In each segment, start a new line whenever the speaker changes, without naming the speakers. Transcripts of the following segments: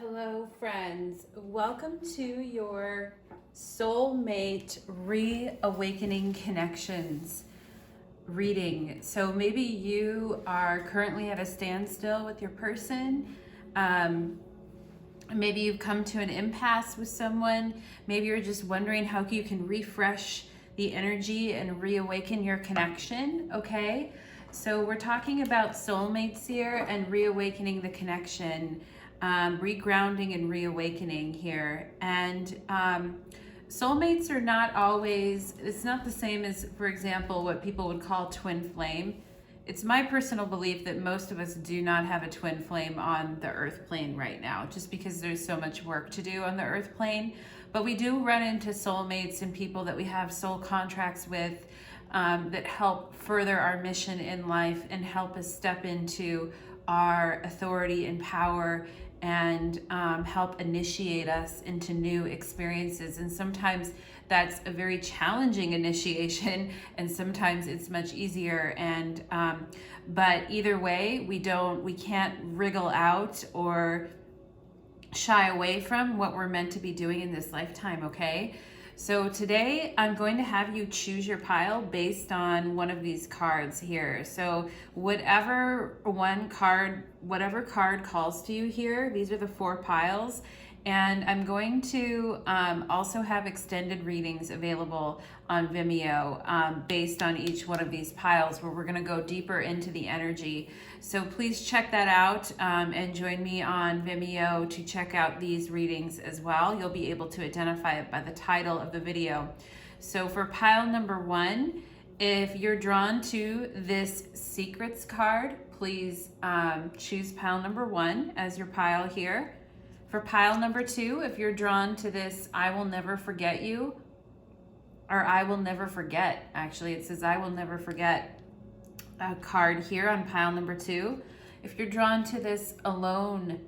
Hello, friends. Welcome to your Soulmate Reawakening Connections reading. So maybe you are currently at a standstill with your person. Maybe you've come to an impasse with someone. Maybe you're just wondering how you can refresh the energy and reawaken your connection, okay? So we're talking about soulmates here and reawakening the connection, regrounding and reawakening here. And soulmates are not always, it's not the same as, for example, what people would call twin flame. It's my personal belief that most of us do not have a twin flame on the earth plane right now, just because there's so much work to do on the earth plane. But we do run into soulmates and people that we have soul contracts with that help further our mission in life and help us step into our authority and power and help initiate us into new experiences. And sometimes that's a very challenging initiation, and sometimes it's much easier. And but either way, we can't wriggle out or shy away from what we're meant to be doing in this lifetime, okay? So today I'm going to have you choose your pile based on one of these cards here. So whatever card calls to you here, these are the 4 piles. And I'm going to also have extended readings available on Vimeo based on each one of these piles, where we're going to go deeper into the energy. So please check that out and join me on Vimeo to check out these readings as well. You'll be able to identify it by the title of the video. So for pile number 1, if you're drawn to this secrets card, please choose pile number 1 as your pile here. For pile number 2, if you're drawn to this I will never forget you, or I will never forget, actually it says I will never forget card here on pile number 2. If you're drawn to this alone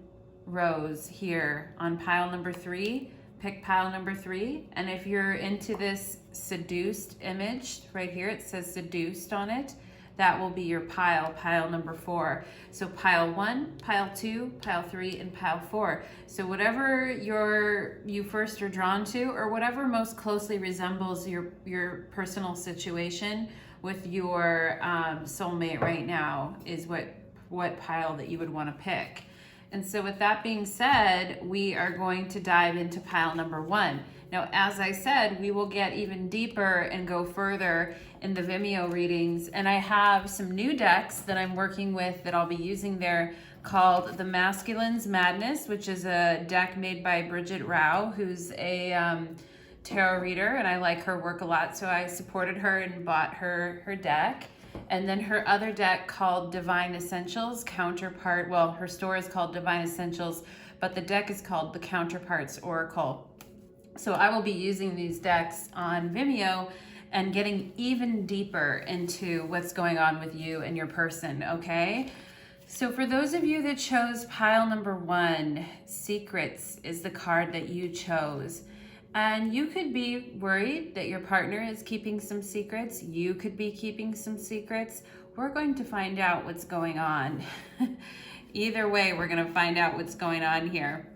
rose here on pile number 3, pick pile number 3. And if you're into this seduced image right here, it says seduced on it, that will be your pile number 4. So pile 1, pile 2, pile 3, and pile 4. So whatever you first are drawn to, or whatever most closely resembles your personal situation with your soulmate right now, is what pile that you would want to pick. And so with that being said, we are going to dive into pile number 1. Now, as I said, we will get even deeper and go further in the Vimeo readings. And I have some new decks that I'm working with that I'll be using there, called The Masculine's Madness, which is a deck made by Bridget Rao, who's a tarot reader, and I like her work a lot, so I supported her and bought her deck. And then her other deck called Divine Essentials, Counterpart, well, her store is called Divine Essentials, but the deck is called The Counterparts Oracle. So I will be using these decks on Vimeo and getting even deeper into what's going on with you and your person, okay? So for those of you that chose pile number 1, Secrets is the card that you chose. And you could be worried that your partner is keeping some secrets. You could be keeping some secrets. We're going to find out what's going on. Either way, we're going to find out what's going on here.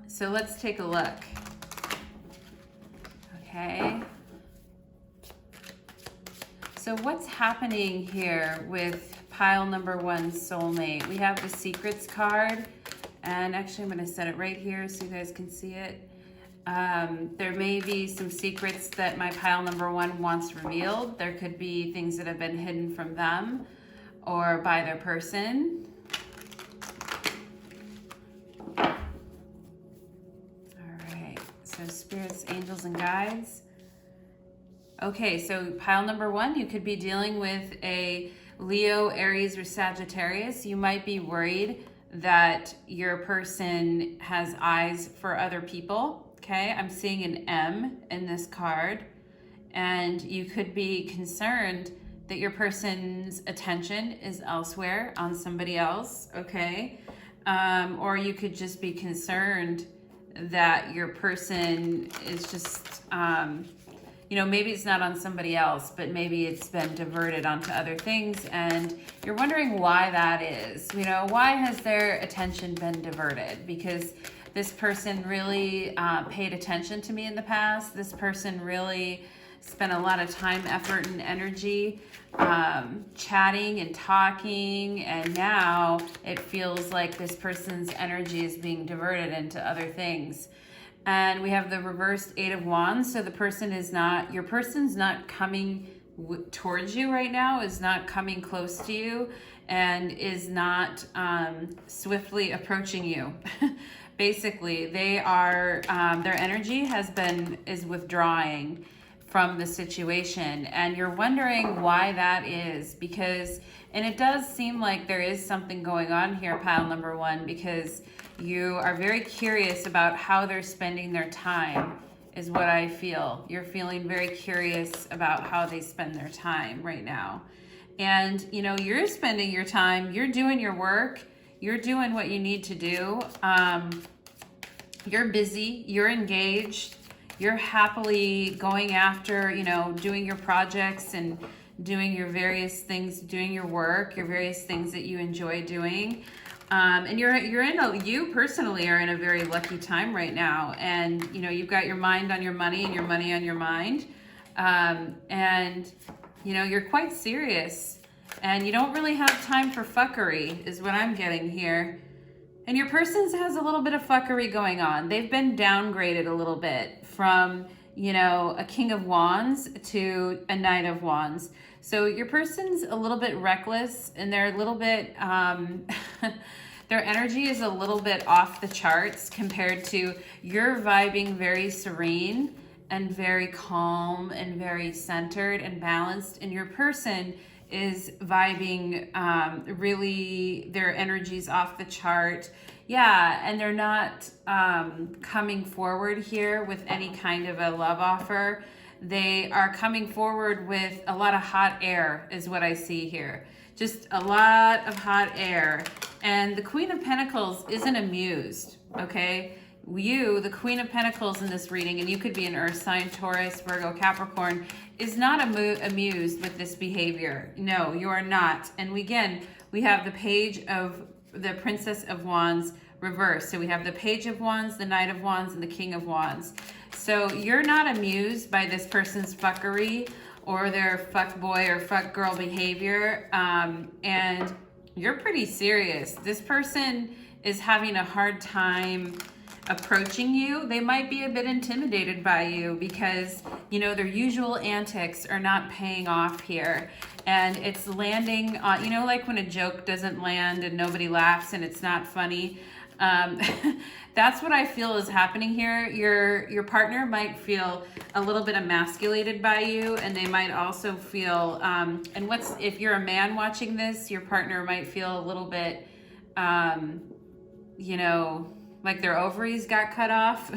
So let's take a look. Okay. So what's happening here with pile number 1, soulmate? We have the secrets card, and actually I'm going to set it right here so you guys can see it. There may be some secrets that my pile number 1 wants revealed. There could be things that have been hidden from them or by their person. So spirits, angels, and guides. Okay, so pile number 1, you could be dealing with a Leo, Aries, or Sagittarius. You might be worried that your person has eyes for other people. Okay, I'm seeing an M in this card, and you could be concerned that your person's attention is elsewhere on somebody else, okay? Or you could just be concerned that your person is just, you know, maybe it's not on somebody else, but maybe it's been diverted onto other things, and you're wondering why that is. You know, why has their attention been diverted? Because this person really paid attention to me in the past. This person really spent a lot of time, effort, and energy chatting and talking, and now it feels like this person's energy is being diverted into other things. And we have the reversed Eight of Wands. So the person is not, your person's not coming towards you right now, is not coming close to you, and is not swiftly approaching you. Basically, they are, their energy is withdrawing from the situation, and you're wondering why that is, because, and it does seem like there is something going on here, pile number one, because you are very curious about how they're spending their time, is what I feel. You're feeling very curious about how they spend their time right now. And, you know, you're spending your time, you're doing your work, you're doing what you need to do. You're busy, you're engaged, you're happily going after, you know, doing your projects and doing your various things, doing your work, your various things that you enjoy doing. And you personally are in a very lucky time right now. And, you know, you've got your mind on your money and your money on your mind. And, you know, you're quite serious, and you don't really have time for fuckery is what I'm getting here. And your person has a little bit of fuckery going on. They've been downgraded a little bit from, you know, a King of Wands to a Knight of Wands. So your person's a little bit reckless, and they're a little bit, their energy is a little bit off the charts compared to you're vibing very serene and very calm and very centered and balanced. And your person is vibing really, their energy's off the chart. Yeah, and they're not coming forward here with any kind of a love offer. They are coming forward with a lot of hot air is what I see here. Just a lot of hot air. And the Queen of Pentacles isn't amused, okay? You, the Queen of Pentacles in this reading, and you could be an Earth sign, Taurus, Virgo, Capricorn, is not amused with this behavior. No, you are not. And again, we have the Page of the Princess of Wands reversed. So we have the Page of Wands, the Knight of Wands, and the King of Wands. So you're not amused by this person's fuckery or their fuck boy or fuck girl behavior. And you're pretty serious. This person is having a hard time approaching you. They might be a bit intimidated by you because, you know, their usual antics are not paying off here. And it's landing on, you know, like when a joke doesn't land and nobody laughs and it's not funny. That's what I feel is happening here. Your partner might feel a little bit emasculated by you, and they might also feel, if you're a man watching this, your partner might feel a little bit, you know, like their ovaries got cut off.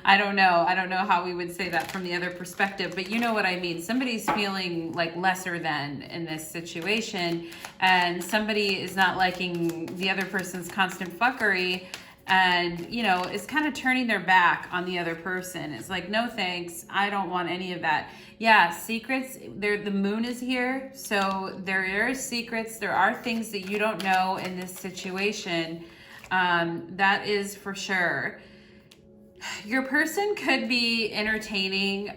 I don't know how we would say that from the other perspective, but you know what I mean. Somebody's feeling like lesser than in this situation, and somebody is not liking the other person's constant fuckery, and, you know, is kind of turning their back on the other person. It's like, no thanks, I don't want any of that. Yeah, secrets, the moon is here, so there are secrets, there are things that you don't know in this situation. That is for sure. Your person could be entertaining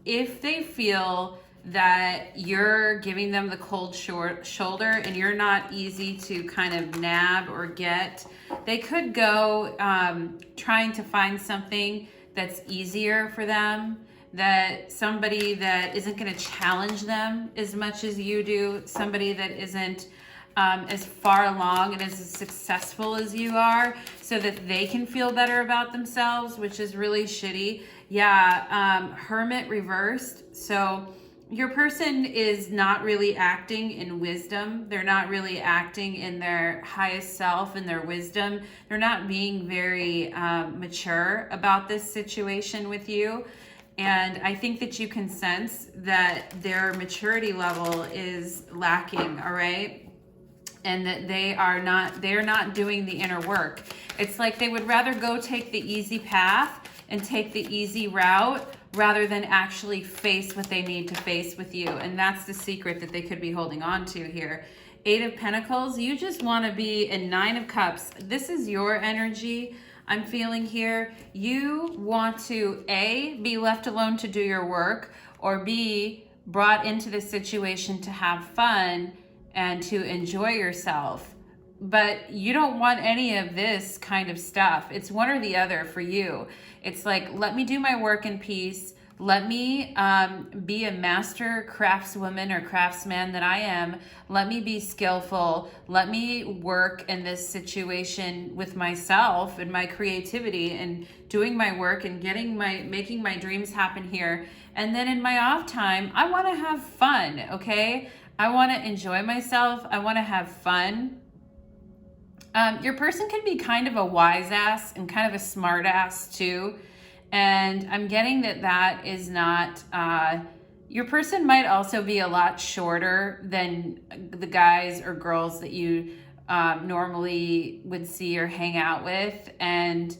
if they feel that you're giving them the cold shoulder and you're not easy to kind of nab or get. They could go trying to find something that's easier for them, that somebody that isn't going to challenge them as much as you do, somebody that isn't as far along and as successful as you are, so that they can feel better about themselves, which is really shitty. Yeah, Hermit reversed. So your person is not really acting in wisdom. They're not really acting in their highest self and their wisdom. They're not being very mature about this situation with you. And I think that you can sense that their maturity level is lacking, all right? And that they're not doing the inner work. It's like they would rather go take the easy path and take the easy route rather than actually face what they need to face with you. And that's the secret that they could be holding on to here. 8 of Pentacles, you just want to be in 9 of Cups. This is your energy I'm feeling here. You want to A, be left alone to do your work, or B, brought into this situation to have fun and to enjoy yourself. But you don't want any of this kind of stuff. It's one or the other for you. It's like, let me do my work in peace. Let me be a master craftswoman or craftsman that I am. Let me be skillful. Let me work in this situation with myself and my creativity and doing my work and making my dreams happen here. And then in my off time, I want to have fun, okay? I want to enjoy myself. I want to have fun. Your person can be kind of a wise ass and kind of a smart ass too. And I'm getting that is not, your person might also be a lot shorter than the guys or girls that you normally would see or hang out with. And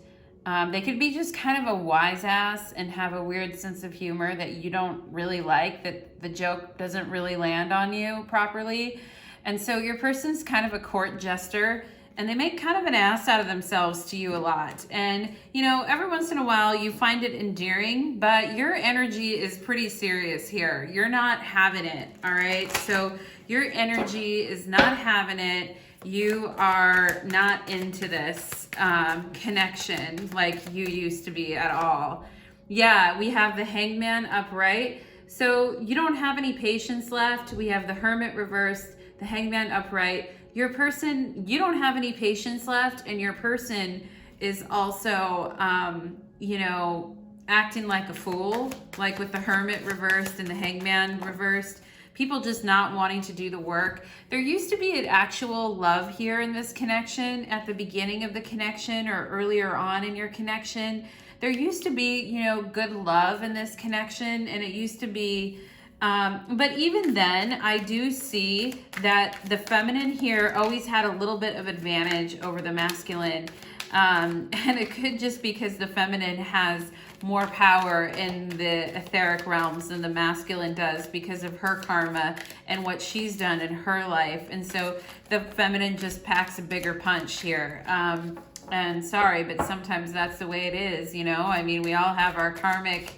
they could be just kind of a wise ass and have a weird sense of humor that you don't really like, that the joke doesn't really land on you properly. And so your person's kind of a court jester, and they make kind of an ass out of themselves to you a lot. And, you know, every once in a while you find it endearing, but your energy is pretty serious here. You're not having it, all right? So your energy is not having it. You are not into this connection like you used to be at all. Yeah, we have the Hangman upright. So you don't have any patience left. We have the Hermit reversed, the Hangman upright. Your person, you don't have any patience left, and your person is also, you know, acting like a fool, like with the Hermit reversed and the Hangman reversed. People just not wanting to do the work. There used to be an actual love here in this connection at the beginning of the connection or earlier on in your connection. There used to be, you know, good love in this connection, and it used to be, but even then, I do see that the feminine here always had a little bit of advantage over the masculine. And it could just because the feminine has more power in the etheric realms than the masculine does because of her karma and what she's done in her life. And so the feminine just packs a bigger punch here. And sorry, but sometimes that's the way it is, you know? I mean, we all have our karmic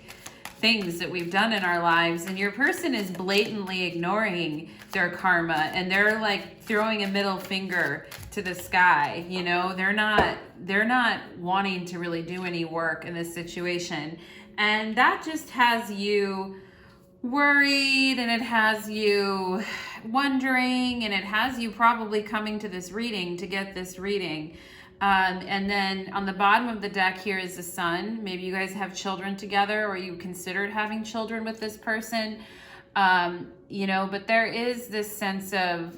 things that we've done in our lives, and your person is blatantly ignoring their karma, and they're like throwing a middle finger to the sky. You know, they're not wanting to really do any work in this situation, and that just has you worried, and it has you wondering, and it has you probably coming to this reading to get this reading. And then on the bottom of the deck here is the Sun. Maybe you guys have children together, or you considered having children with this person. You know, but there is this sense of,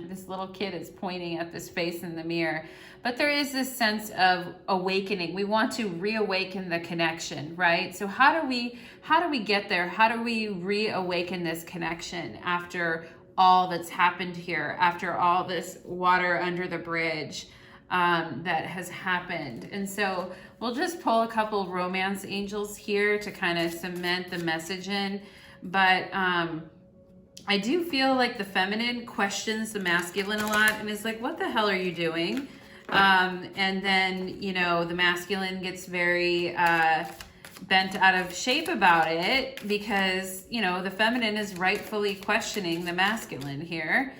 this little kid is pointing at this face in the mirror, but there is this sense of awakening. We want to reawaken the connection, right? So how do we get there? How do we reawaken this connection after all that's happened here, after all this water under the bridge that has happened? And so we'll just pull a couple romance angels here to kind of cement the message in. But I do feel like the feminine questions the masculine a lot and is like, what the hell are you doing? And then, you know, the masculine gets very bent out of shape about it because, you know, the feminine is rightfully questioning the masculine here.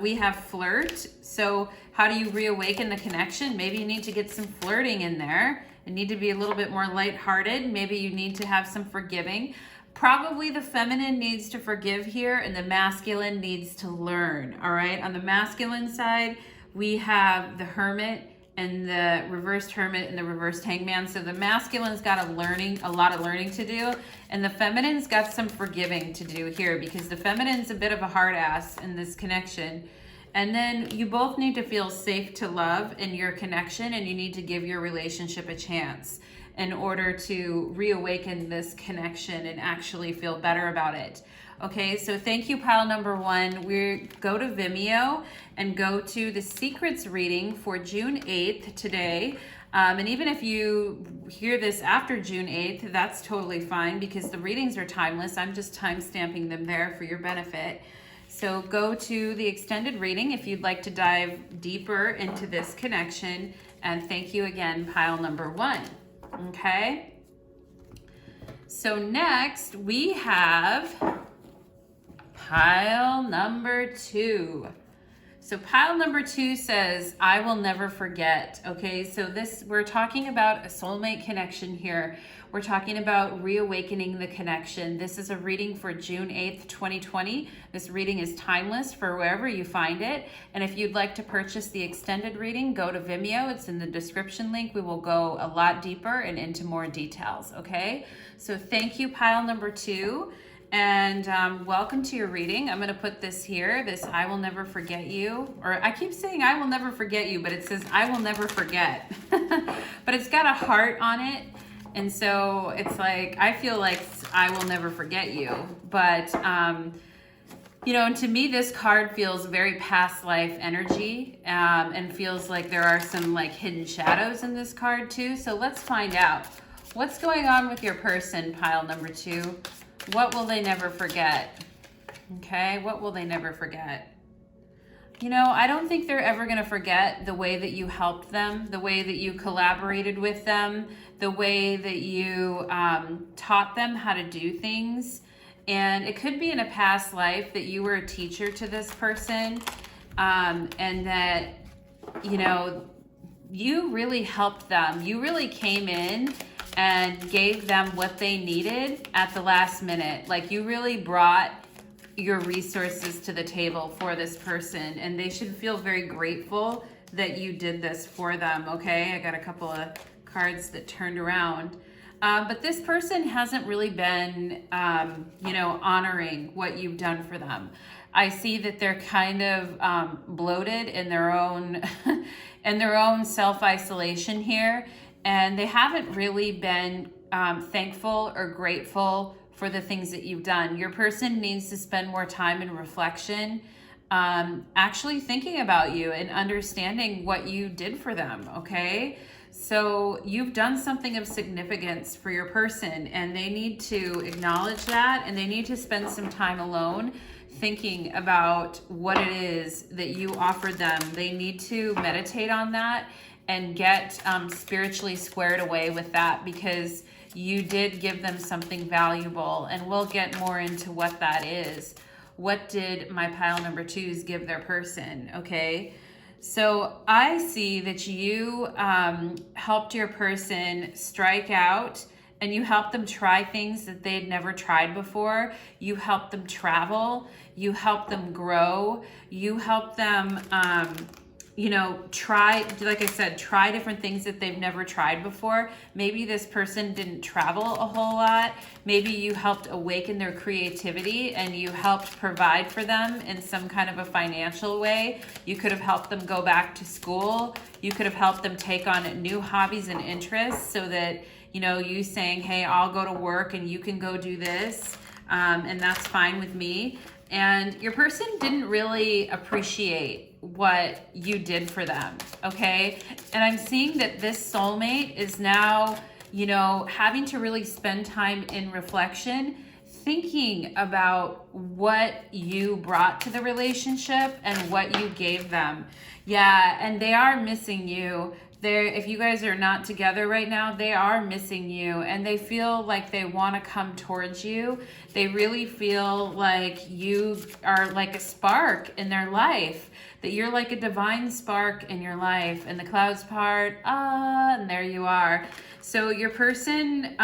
We have flirt. So how do you reawaken the connection? Maybe you need to get some flirting in there and need to be a little bit more lighthearted. Maybe you need to have some forgiving. Probably the feminine needs to forgive here and the masculine needs to learn, all right? On the masculine side, we have the Hermit and the reversed Hermit and the reversed Hangman. So the masculine's got a lot of learning to do, and the feminine's got some forgiving to do here because the feminine's a bit of a hard ass in this connection. And then you both need to feel safe to love in your connection, and you need to give your relationship a chance in order to reawaken this connection and actually feel better about it. Okay, so thank you, pile number 1. We go to Vimeo and go to the secrets reading for June 8th today. And even if you hear this after June 8th, that's totally fine because the readings are timeless. I'm just time stamping them there for your benefit. So go to the extended reading if you'd like to dive deeper into this connection. And thank you again, pile number 1. Okay? So next we have pile number 2. So pile number 2 says, I will never forget. Okay, so we're talking about a soulmate connection here. We're talking about reawakening the connection. This is a reading for June 8th, 2020. This reading is timeless for wherever you find it. And if you'd like to purchase the extended reading, go to Vimeo. It's in the description link. We will go a lot deeper and into more details, okay? So thank you, pile number 2. And welcome to your reading. I'm going to put this here, this I will never forget you. Or I keep saying I will never forget you, but it says I will never forget. But it's got a heart on it. And so it's like, I feel like I will never forget you. But, you know, and to me, this card feels very past life energy and feels like there are some like hidden shadows in this card too. So let's find out what's going on with your person, pile number 2. What will they never forget? Okay, what will they never forget? You know, I don't think they're ever going to forget the way that you helped them, the way that you collaborated with them, the way that you taught them how to do things. And it could be in a past life that you were a teacher to this person and that, you know, you really helped them. You really came in and gave them what they needed at the last minute. Like you really brought your resources to the table for this person, and they should feel very grateful that you did this for them, okay? I got a couple of cards that turned around. But this person hasn't really been, you know, honoring what you've done for them. I see that they're kind of bloated in their own, in their own self-isolation here. And they haven't really been thankful or grateful for the things that you've done. Your person needs to spend more time in reflection, actually thinking about you and understanding what you did for them, okay? So you've done something of significance for your person, and they need to acknowledge that, and they need to spend some time alone thinking about what it is that you offered them. They need to meditate on that and get spiritually squared away with that, because you did give them something valuable, and we'll get more into what that is. What did my pile number 2s give their person, okay? So I see that you helped your person strike out, and you helped them try things that they'd never tried before. You helped them travel. You helped them grow. You helped them you know, try, like I said, try different things that they've never tried before. Maybe this person didn't travel a whole lot. Maybe you helped awaken their creativity and you helped provide for them in some kind of a financial way. You could have helped them go back to school. You could have helped them take on new hobbies and interests so that, you know, you saying, hey, I'll go to work and you can go do this. And that's fine with me. And your person didn't really appreciate what you did for them, okay? And I'm seeing that this soulmate is now, you know, having to really spend time in reflection, thinking about what you brought to the relationship and what you gave them. Yeah, and they are missing you. If you guys are not together right now, they are missing you, and they feel like they want to come towards you. They really feel like you are like a spark in their life, that you're like a divine spark in your life, and the clouds part, and there you are. So your person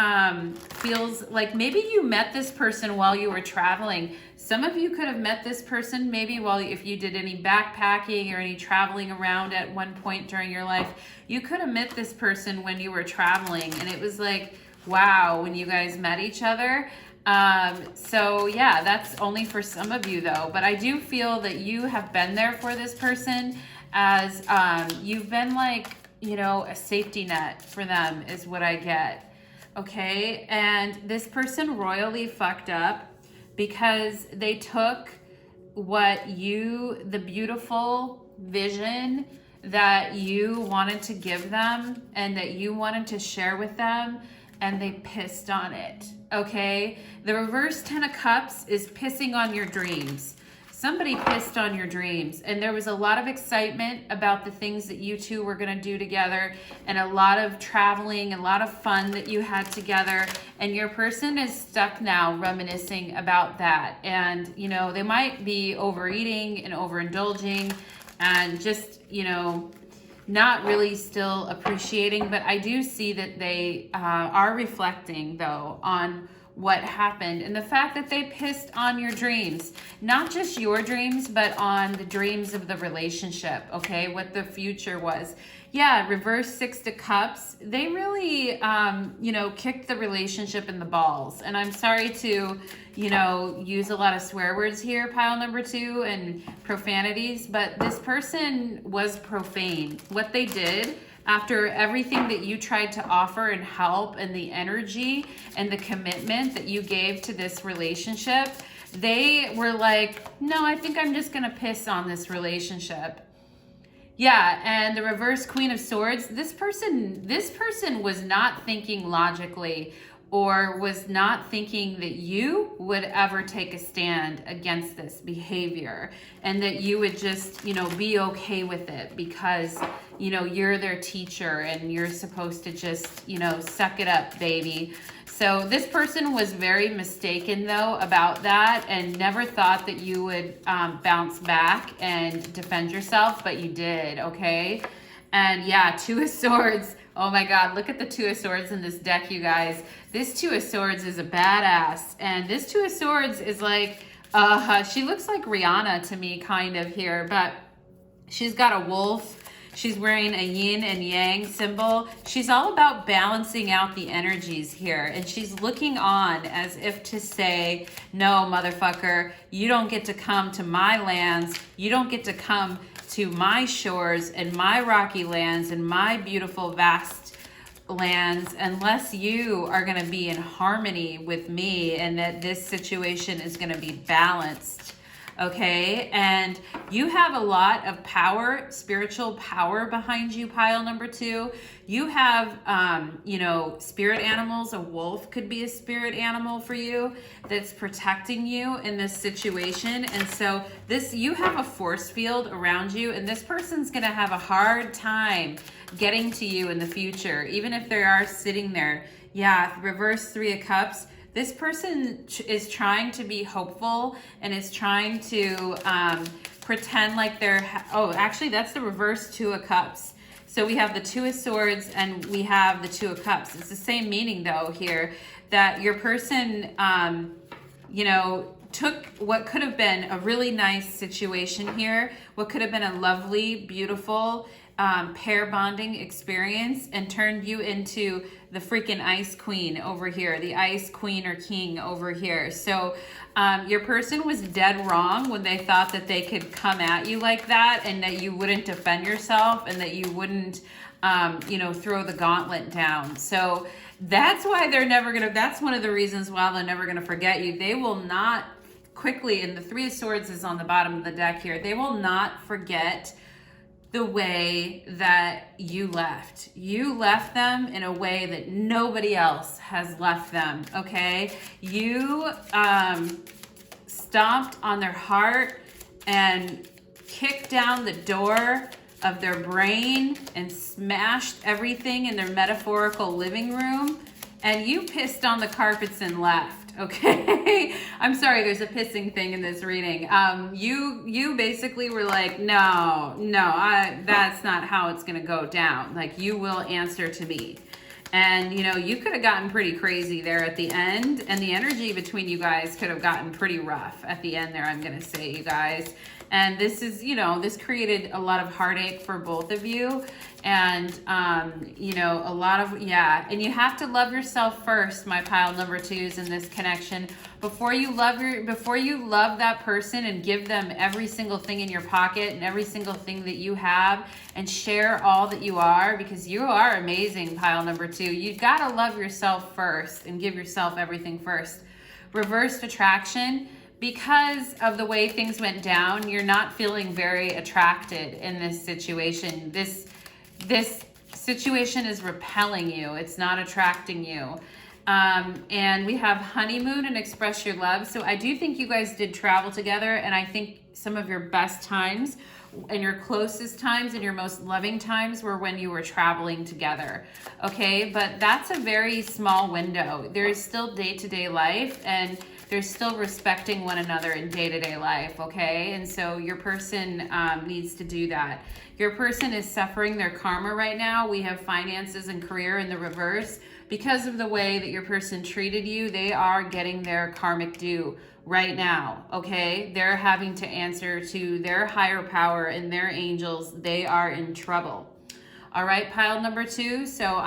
feels like maybe you met this person while you were traveling. Some of you could have met this person maybe if you did any backpacking or any traveling around at one point during your life. You could have met this person when you were traveling, and it was like, wow, when you guys met each other. So yeah, that's only for some of you though, but I do feel that you have been there for this person as you've been like, you know, a safety net for them is what I get. Okay, and this person royally fucked up because they took what the beautiful vision that you wanted to give them and that you wanted to share with them, and they pissed on it, okay? The reverse 10 of Cups is pissing on your dreams. Somebody pissed on your dreams, and there was a lot of excitement about the things that you two were gonna do together, and a lot of traveling, a lot of fun that you had together, and your person is stuck now reminiscing about that. And, you know, they might be overeating and overindulging and just, you know, not really still appreciating, but I do see that they are reflecting, though, on what happened and the fact that they pissed on your dreams, not just your dreams, but on the dreams of the relationship, okay? What the future was. Yeah, reverse 6 of Cups, they really, you know, kicked the relationship in the balls. And I'm sorry to, you know, use a lot of swear words here, pile number 2, and profanities, but this person was profane. What they did, after everything that you tried to offer and help, and the energy and the commitment that you gave to this relationship, they were like, no, I think I'm just gonna piss on this relationship. Yeah, and the reverse Queen of Swords, this person was not thinking logically, or was not thinking that you would ever take a stand against this behavior, and that you would just, you know, be okay with it because, you know, you're their teacher and you're supposed to just, you know, suck it up, baby. So this person was very mistaken, though, about that, and never thought that you would bounce back and defend yourself, but you did, okay? And yeah, 2 of Swords. Oh my God, look at the 2 of Swords in this deck, you guys. This 2 of Swords is a badass. And this 2 of Swords is like, she looks like Rihanna to me, kind of here, but she's got a wolf. She's wearing a yin and yang symbol. She's all about balancing out the energies here. And she's looking on as if to say, no, motherfucker, you don't get to come to my lands. You don't get to come to my shores and my rocky lands and my beautiful vast lands unless you are going to be in harmony with me, and that this situation is going to be balanced. Okay, and you have a lot of power, spiritual power behind you, pile number 2. You have, you know, spirit animals. A wolf could be a spirit animal for you that's protecting you in this situation. And so you have a force field around you, and this person's going to have a hard time getting to you in the future, even if they are sitting there. Yeah, reverse 3 of Cups. This person is trying to be hopeful and is trying to pretend like they're, actually that's the reverse 2 of Cups. So we have the 2 of Swords and we have the 2 of Cups. It's the same meaning, though, here, that your person, you know, took what could have been a really nice situation here, what could have been a lovely, beautiful pair bonding experience, and turned you into the freaking Ice Queen over here, the Ice Queen or King over here. So your person was dead wrong when they thought that they could come at you like that, and that you wouldn't defend yourself, and that you wouldn't, you know, throw the gauntlet down. So that's why they're never gonna, that's one of the reasons why they're never gonna forget you. They will not quickly, and the 3 of Swords is on the bottom of the deck here, they will not forget the way that you left. You left them in a way that nobody else has left them, okay? You stomped on their heart and kicked down the door of their brain and smashed everything in their metaphorical living room, and you pissed on the carpets and left. Okay, I'm sorry, there's a pissing thing in this reading. You basically were like, no, that's not how it's gonna go down. Like, you will answer to me. And, you know, you could have gotten pretty crazy there at the end, and the energy between you guys could have gotten pretty rough at the end there, I'm gonna say, you guys. And this is, you know, this created a lot of heartache for both of you. And, you know, a lot of, yeah. And you have to love yourself first, my pile number 2s in this connection. Before you love that person and give them every single thing in your pocket and every single thing that you have, and share all that you are, because you are amazing, pile number 2. You gotta love yourself first and give yourself everything first. Reversed attraction. because of the way things went down, you're not feeling very attracted in this situation. This situation is repelling you. It's not attracting you. And we have honeymoon and express your love. So I do think you guys did travel together, and I think some of your best times and your closest times and your most loving times were when you were traveling together. Okay, but that's a very small window. There is still day-to-day life, and there's still respecting one another in day-to-day life. Okay, and so your person needs to do that. Your person is suffering their karma right now. We have finances and career in the reverse. Because of the way that your person treated you, they are getting their karmic due right now, okay? They're having to answer to their higher power and their angels. They are in trouble. All right, pile number 2. So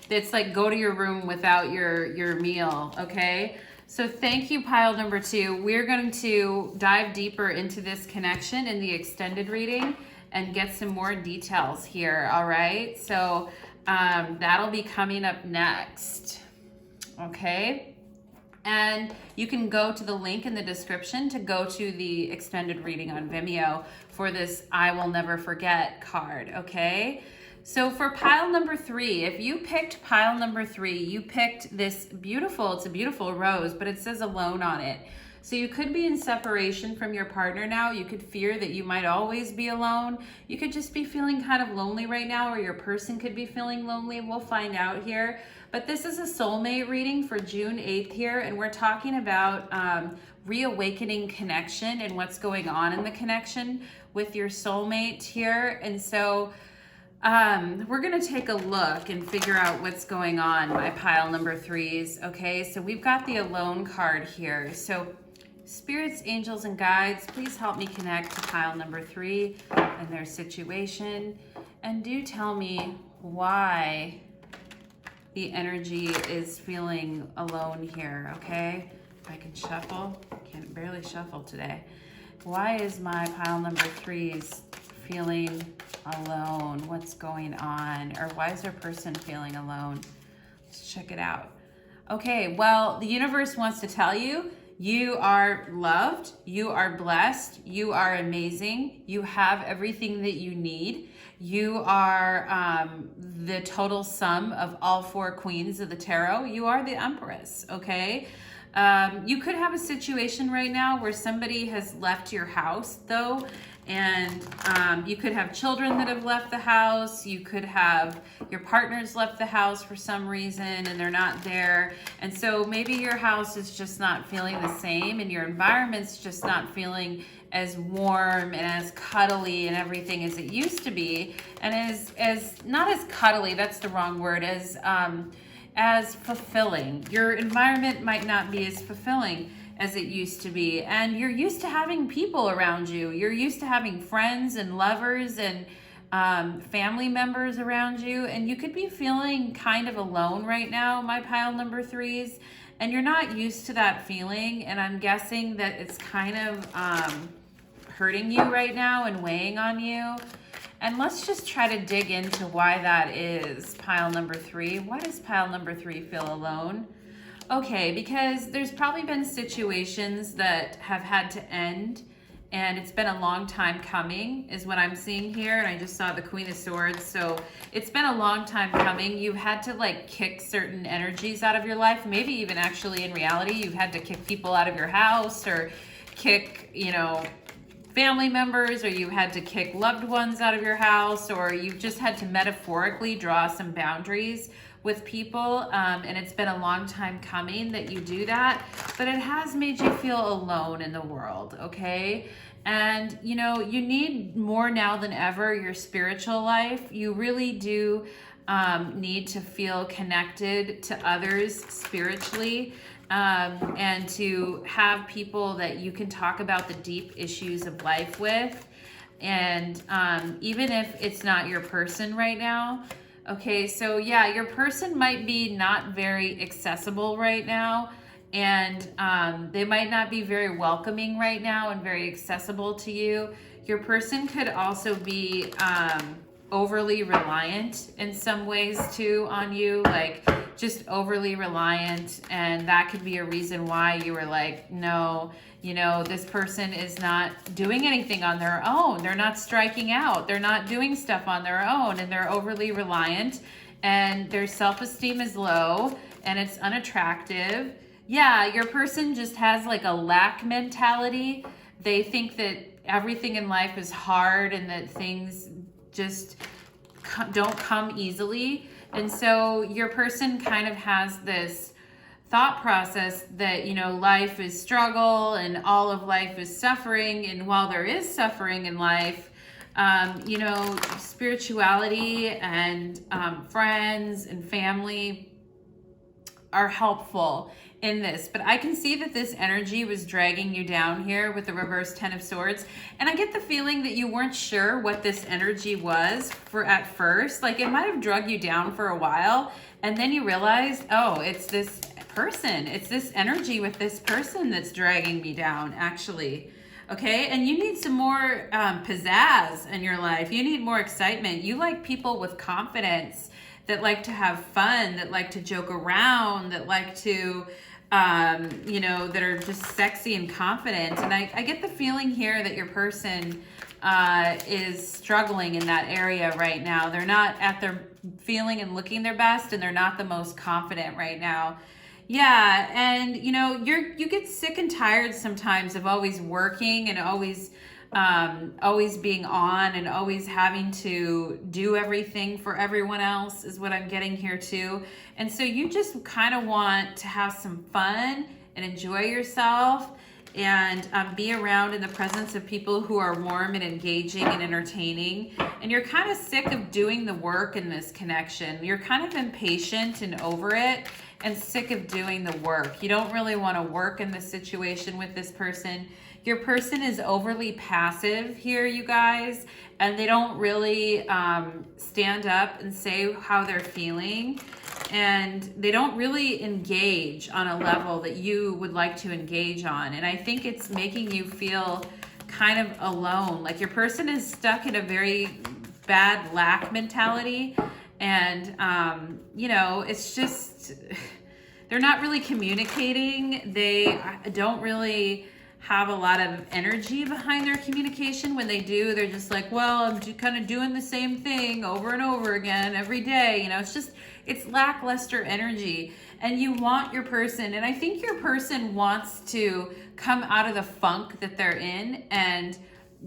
it's like go to your room without your meal, okay? So thank you, pile number 2. We're going to dive deeper into this connection in the extended reading and get some more details here, all right? So that'll be coming up next, okay? And you can go to the link in the description to go to the extended reading on Vimeo for this I Will Never Forget card, okay? So for pile number 3, if you picked pile number 3, you picked this beautiful, it's a beautiful rose, but it says alone on it. So you could be in separation from your partner now. You could fear that you might always be alone. You could just be feeling kind of lonely right now, or your person could be feeling lonely. We'll find out here. But this is a soulmate reading for June 8th here, and we're talking about reawakening connection and what's going on in the connection with your soulmate here. And so we're going to take a look and figure out what's going on, my pile number 3s. Okay, so we've got the alone card here. So spirits, angels, and guides, please help me connect to pile number 3 and their situation. And do tell me why the energy is feeling alone here, okay? If I can shuffle, can't barely shuffle today. Why is my pile number 3s feeling alone? What's going on? Or why is their person feeling alone? Let's check it out. Okay, well, the universe wants to tell you, you are loved, you are blessed, you are amazing, you have everything that you need. You are the total sum of all 4 queens of the tarot. You are the Empress, okay? You could have a situation right now where somebody has left your house, though, and you could have children that have left the house. You could have your partner's left the house for some reason and they're not there. And so maybe your house is just not feeling the same, and your environment's just not feeling as warm and as cuddly and everything as it used to be. And as not as cuddly, that's the wrong word, as fulfilling. Your environment might not be as fulfilling as it used to be. And you're used to having people around you. You're used to having friends and lovers and family members around you. And you could be feeling kind of alone right now, my pile number 3s. And you're not used to that feeling. And I'm guessing that it's kind of hurting you right now and weighing on you. And let's just try to dig into why that is, pile number 3. Why does pile number 3 feel alone? Okay, because there's probably been situations that have had to end, and it's been a long time coming, is what I'm seeing here. And I just saw the Queen of Swords, so it's been a long time coming. You've had to like kick certain energies out of your life. Maybe even actually in reality, you've had to kick people out of your house, or kick, you know, family members, or you had to kick loved ones out of your house, or you've just had to metaphorically draw some boundaries with people, and it's been a long time coming that you do that, but it has made you feel alone in the world, okay? And you know, you need more now than ever your spiritual life. You really do need to feel connected to others spiritually, and to have people that you can talk about the deep issues of life with. And even if it's not your person right now, okay, so yeah, your person might be not very accessible right now, and they might not be very welcoming right now and very accessible to you. Your person could also be overly reliant in some ways too on you. Like just overly reliant, and that could be a reason why you were like, no, you know, this person is not doing anything on their own. They're not striking out. They're not doing stuff on their own, and they're overly reliant, and their self-esteem is low, and it's unattractive. Yeah, your person just has like a lack mentality. They think that everything in life is hard and that things just don't come easily. And so your person kind of has this thought process that, you know, life is struggle and all of life is suffering. And while there is suffering in life, you know, spirituality and friends and family are helpful in this. But I can see that this energy was dragging you down here with the reverse 10 of Swords. And I get the feeling that you weren't sure what this energy was for at first. Like it might have drug you down for a while, and then you realized, oh, it's this person. It's this energy with this person that's dragging me down, actually. Okay, and you need some more pizzazz in your life. You need more excitement. You like people with confidence, that like to have fun, that like to joke around, that like to, you know, that are just sexy and confident. And I get the feeling here that your person is struggling in that area right now. They're not at their feeling and looking their best, and they're not the most confident right now. Yeah, and you know, you get sick and tired sometimes of always working and always being on and always having to do everything for everyone else is what I'm getting here too. And so you just kind of want to have some fun and enjoy yourself and be around in the presence of people who are warm and engaging and entertaining. And you're kind of sick of doing the work in this connection. You're kind of impatient and over it and sick of doing the work. You don't really want to work in this situation with this person. Your person is overly passive here, you guys, and they don't really stand up and say how they're feeling, and they don't really engage on a level that you would like to engage on. And I think it's making you feel kind of alone. Like your person is stuck in a very bad lack mentality, and you know, it's just, they're not really communicating. They don't really have a lot of energy behind their communication. When they do, they're just like, well, I'm kind of doing the same thing over and over again every day. You know, it's lackluster energy. And you want your person, and I think your person wants to come out of the funk that they're in and,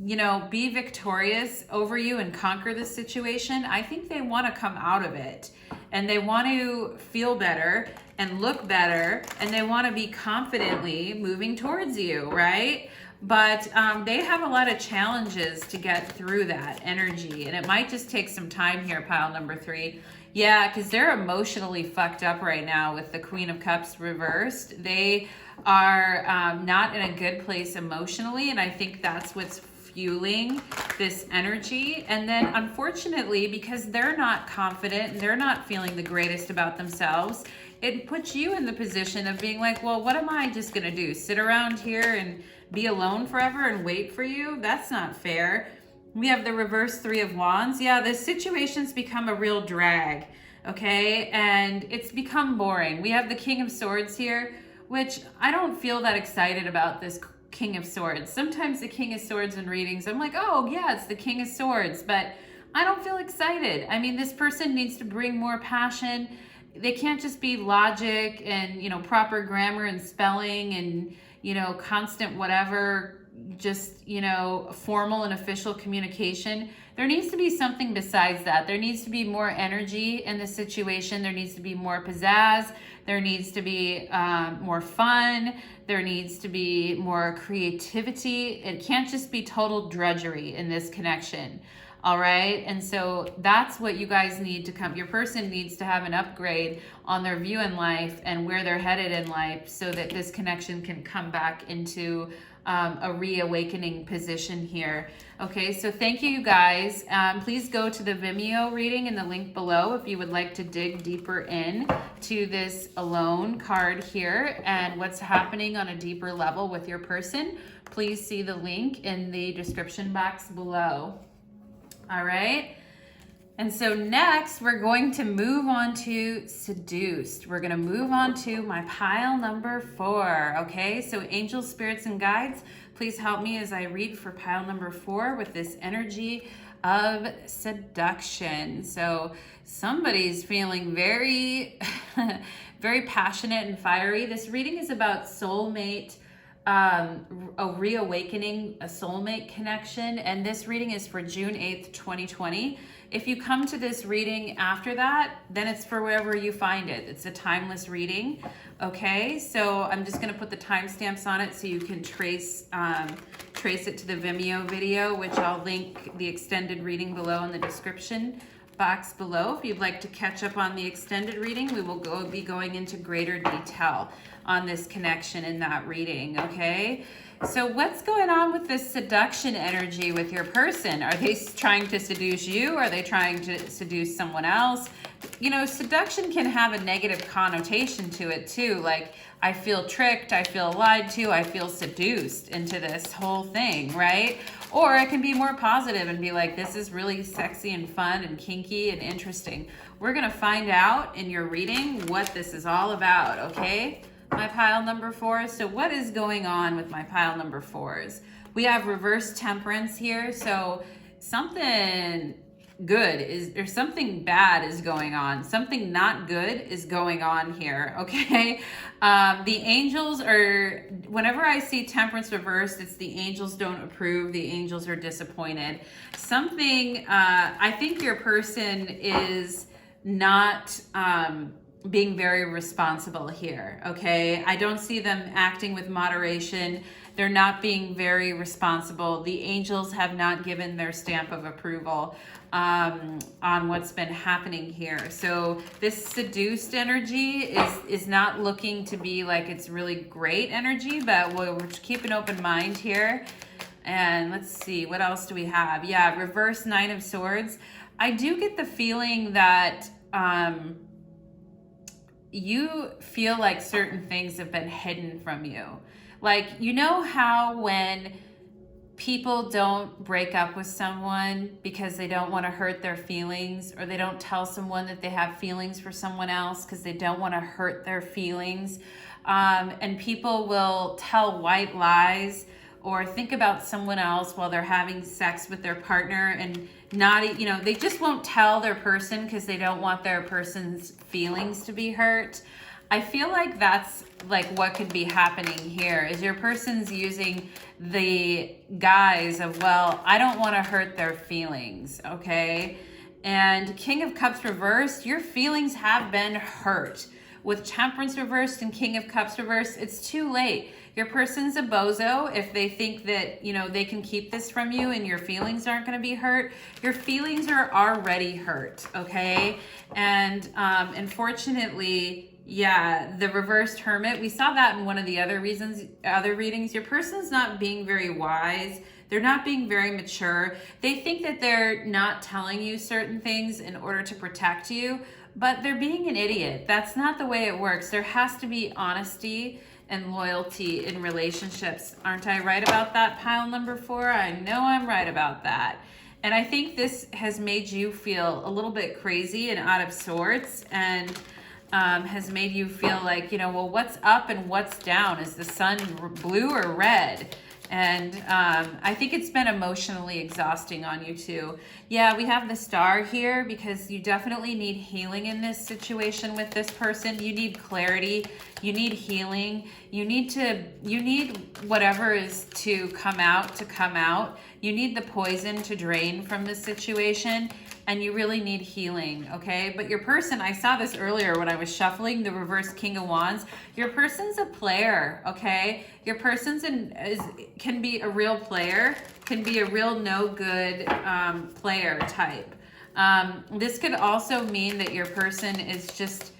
you know, be victorious over you and conquer the situation. I think they want to come out of it, and they want to feel better and look better, and they want to be confidently moving towards you, right? But they have a lot of challenges to get through that energy, and it might just take some time here, pile number 3. Yeah, because they're emotionally fucked up right now with the Queen of Cups reversed. They are not in a good place emotionally, and I think that's what's fueling this energy. And then unfortunately, because they're not confident and they're not feeling the greatest about themselves, it puts you in the position of being like, well, what am I just gonna do? Sit around here and be alone forever and wait for you? That's not fair. We have the reverse 3 of Wands. Yeah, this situation's become a real drag, okay? And it's become boring. We have the King of Swords here, which I don't feel that excited about this King of Swords. Sometimes the King of Swords in readings, I'm like, oh yeah, it's the King of Swords, but I don't feel excited. I mean, this person needs to bring more passion. They can't just be logic and, you know, proper grammar and spelling and, you know, constant whatever, just, you know, formal and official communication. There needs to be something besides that. There needs to be more energy in the situation. There needs to be more pizzazz. There needs to be more fun. There needs to be more creativity. It can't just be total drudgery in this connection. All right. And so that's what you guys need to come. Your person needs to have an upgrade on their view in life and where they're headed in life so that this connection can come back into a reawakening position here. Okay, so thank you, you guys. Please go to the Vimeo reading in the link below if you would like to dig deeper in to this alone card here and what's happening on a deeper level with your person. Please see the link in the description box below. All right. And so next, we're going to move on to Seduced. We're going to move on to my pile number 4, okay? So angels, spirits, and guides, please help me as I read for pile number 4 with this energy of seduction. So somebody's feeling very, very passionate and fiery. This reading is about soulmate, a reawakening, a soulmate connection. And this reading is for June 8th, 2020. If you come to this reading after that, then it's for wherever you find it. It's a timeless reading. Okay, so I'm just going to put the timestamps on it so you can trace it to the Vimeo video, which I'll link the extended reading below in the description box below. If you'd like to catch up on the extended reading, we will be going into greater detail on this connection in that reading, okay? So what's going on with this seduction energy with your person? Are they trying to seduce you? Are they trying to seduce someone else? You know, seduction can have a negative connotation to it too. Like, I feel tricked, I feel lied to, I feel seduced into this whole thing, right? Or it can be more positive and be like, this is really sexy and fun and kinky and interesting. We're gonna find out in your reading what this is all about, okay? My pile number 4. So what is going on with my pile number 4s? We have reverse temperance here. So something good is, or something bad is going on. Something not good is going on here, okay? The angels are, whenever I see temperance reversed, it's the angels don't approve. The angels are disappointed. Something, I think your person is not, being very responsible here, okay? I don't see them acting with moderation. They're not being very responsible. The angels have not given their stamp of approval on what's been happening here. So this seduced energy is not looking to be like it's really great energy, but we'll keep an open mind here. And let's see, what else do we have? Yeah, reverse 9 of Swords. I do get the feeling that you feel like certain things have been hidden from you. Like, you know how when people don't break up with someone because they don't want to hurt their feelings, or they don't tell someone that they have feelings for someone else because they don't want to hurt their feelings, and people will tell white lies or think about someone else while they're having sex with their partner, and not, you know, they just won't tell their person because they don't want their person's feelings to be hurt. I feel like that's like what could be happening here is your person's using the guise of, well, I don't want to hurt their feelings, okay? And King of Cups reversed, your feelings have been hurt. With Temperance reversed and King of Cups reversed, it's too late. Your person's a bozo if they think that, you know, they can keep this from you and your feelings aren't going to be hurt. Your feelings are already hurt, okay? And unfortunately, yeah, the reversed Hermit, we saw that in one of the other readings. Your person's not being very wise. They're not being very mature. They think that they're not telling you certain things in order to protect you, but they're being an idiot. That's not the way it works. There has to be honesty and loyalty in relationships. Aren't I right about that, pile number 4? I know I'm right about that. And I think this has made you feel a little bit crazy and out of sorts, and has made you feel like, you know, well, what's up and what's down? Is the sun blue or red? And I think it's been emotionally exhausting on you too. Yeah, we have the Star here because you definitely need healing in this situation with this person. You need clarity. You need healing. You need whatever is to come out. You need the poison to drain from this situation. And you really need healing, okay? But your person, I saw this earlier when I was shuffling the reverse King of Wands. Your person's a player, okay? Your person's can be a real player, can be a real no good player type. This could also mean that your person is just,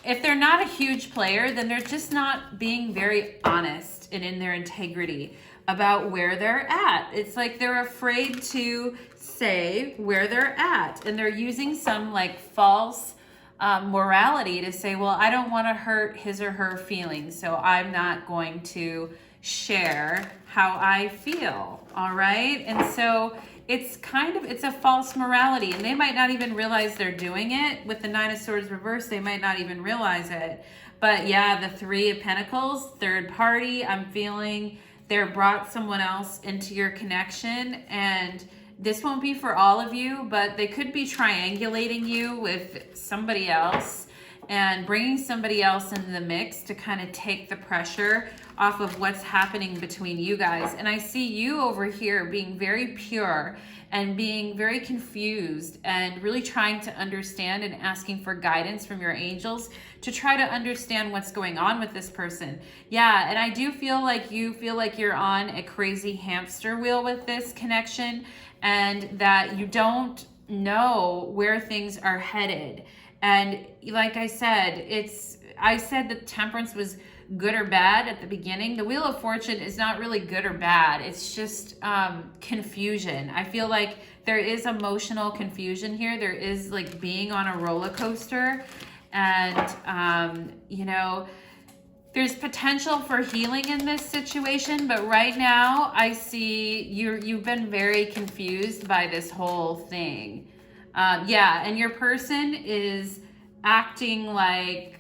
if they're not a huge player, then they're just not being very honest and in their integrity about where they're at. It's like they're afraid to say where they're at, and they're using some like false morality to say, well, I don't want to hurt his or her feelings, so I'm not going to share how I feel, all right? And so it's a false morality, and they might not even realize they're doing it. With the Nine of Swords reversed, they might not even realize it. But yeah, the Three of Pentacles, third party, I'm feeling they're brought someone else into your connection, and this won't be for all of you, but they could be triangulating you with somebody else and bringing somebody else into the mix to kind of take the pressure off of what's happening between you guys. And I see you over here being very pure and being very confused and really trying to understand and asking for guidance from your angels to try to understand what's going on with this person. Yeah, and I do feel like you feel like you're on a crazy hamster wheel with this connection, and that you don't know where things are headed. And like I said, I said that Temperance was good or bad at the beginning. The Wheel of Fortune is not really good or bad. It's just confusion. I feel like there is emotional confusion here. There is like being on a roller coaster, and you know, there's potential for healing in this situation, but right now I see you've been very confused by this whole thing. Yeah, and your person is acting like,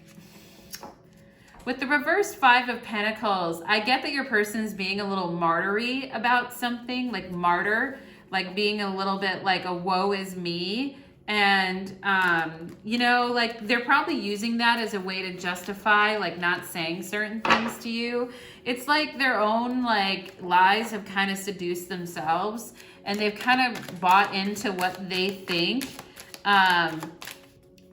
with the reversed Five of Pentacles, I get that your person's being a little martyry about something, like martyr, like being a little bit like a woe is me. And, you know, like they're probably using that as a way to justify like not saying certain things to you. It's like their own like lies have kind of seduced themselves, and they've kind of bought into what they think,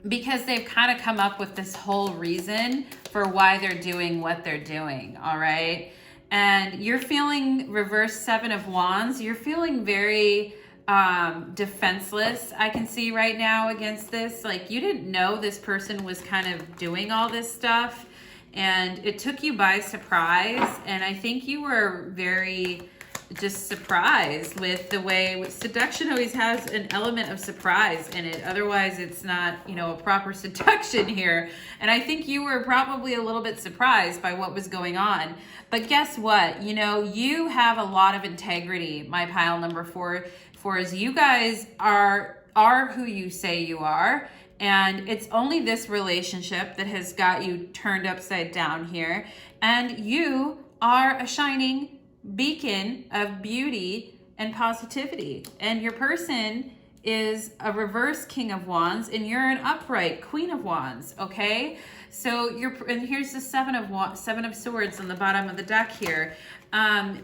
because they've kind of come up with this whole reason for why they're doing what they're doing, all right? And you're feeling reverse Seven of Wands. You're feeling very defenseless, I can see right now against this. Like you didn't know this person was kind of doing all this stuff, and it took you by surprise. And I think you were very just surprised with the way seduction always has an element of surprise in it. Otherwise, it's not, you know, a proper seduction here. And I think you were probably a little bit surprised by what was going on. But guess what? You know, you have a lot of integrity, my pile number four. Is you guys are who you say you are, and it's only this relationship that has got you turned upside down here, and you are a shining beacon of beauty and positivity, and your person is a reverse King of Wands, and you're an upright Queen of Wands, okay? So and here's the Seven of Swords on the bottom of the deck here.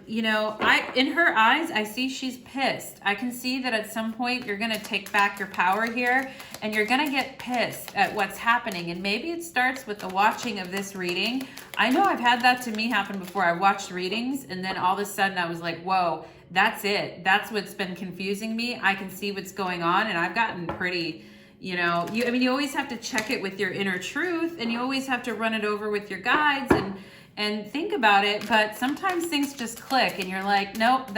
You know, in her eyes, I see she's pissed. I can see that at some point you're going to take back your power here, and you're going to get pissed at what's happening. And maybe it starts with the watching of this reading. I know I've had that to me happen before. I watched readings, and then all of a sudden I was like, whoa, that's it. That's what's been confusing me. I can see what's going on, and I've gotten pretty, you know, you always have to check it with your inner truth, and you always have to run it over with your guides and think about it. But sometimes things just click, and you're like, nope,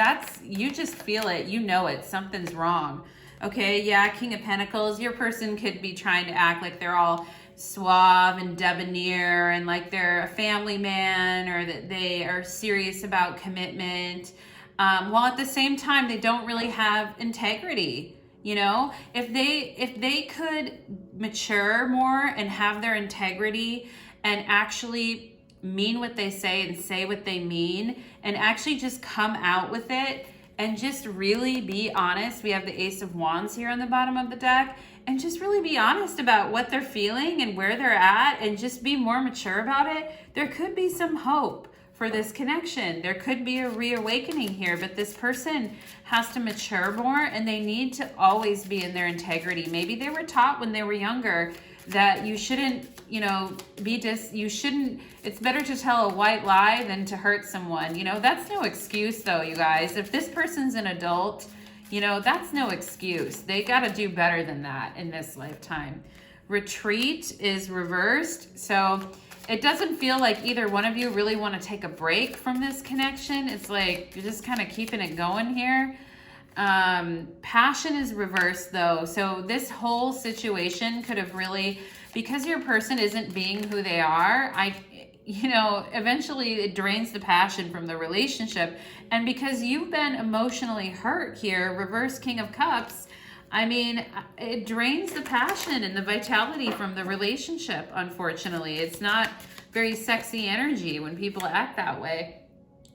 you just feel it. You know it. Something's wrong. Okay, yeah, King of Pentacles. Your person could be trying to act like they're all suave and debonair and like they're a family man, or that they are serious about commitment, while at the same time they don't really have integrity. You know, if they could mature more and have their integrity and actually mean what they say and say what they mean, and actually just come out with it and just really be honest. We have the Ace of Wands here on the bottom of the deck, and just really be honest about what they're feeling and where they're at, and just be more mature about it. There could be some hope for this connection. There could be a reawakening here, but this person has to mature more, and they need to always be in their integrity. Maybe they were taught when they were younger that you shouldn't, you know, it's better to tell a white lie than to hurt someone. You know, that's no excuse though, you guys. If this person's an adult, you know, that's no excuse. They got to do better than that in this lifetime. Retreat is reversed. So it doesn't feel like either one of you really want to take a break from this connection. It's like you're just kind of keeping it going here. Passion is reversed though. So this whole situation could have really, because your person isn't being who they are, you know, eventually it drains the passion from the relationship. And because you've been emotionally hurt here, reverse King of Cups, I mean, it drains the passion and the vitality from the relationship, unfortunately. It's not very sexy energy when people act that way.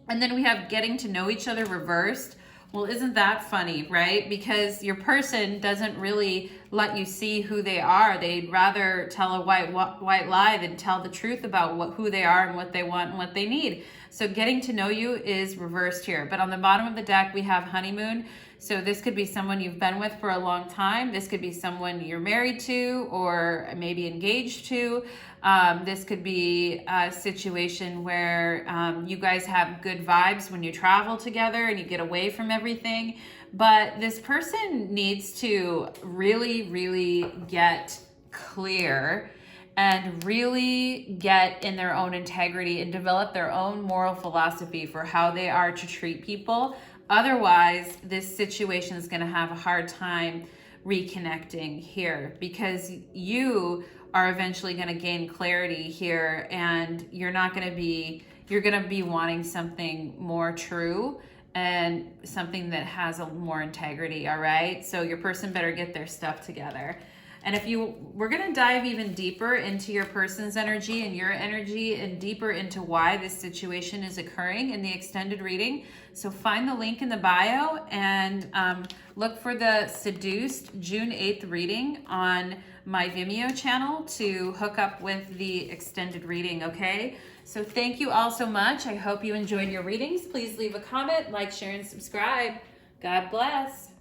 And then we have getting to know each other reversed. Well, isn't that funny, right? Because your person doesn't really let you see who they are. They'd rather tell a white lie than tell the truth about who they are and what they want and what they need. So getting to know you is reversed here. But on the bottom of the deck, we have honeymoon. So this could be someone you've been with for a long time. This could be someone you're married to or maybe engaged to. This could be a situation where you guys have good vibes when you travel together and you get away from everything. But this person needs to really, really get clear and really get in their own integrity and develop their own moral philosophy for how they are to treat people. Otherwise, this situation is going to have a hard time reconnecting here, because you are eventually going to gain clarity here, and you're going to be wanting something more true and something that has a more integrity. All right. So your person better get their stuff together. And we're going to dive even deeper into your person's energy and your energy, and deeper into why this situation is occurring in the extended reading. So find the link in the bio and look for the Seduced June 8th reading on my Vimeo channel to hook up with the extended reading, okay? So thank you all so much. I hope you enjoyed your readings. Please leave a comment, like, share, and subscribe. God bless.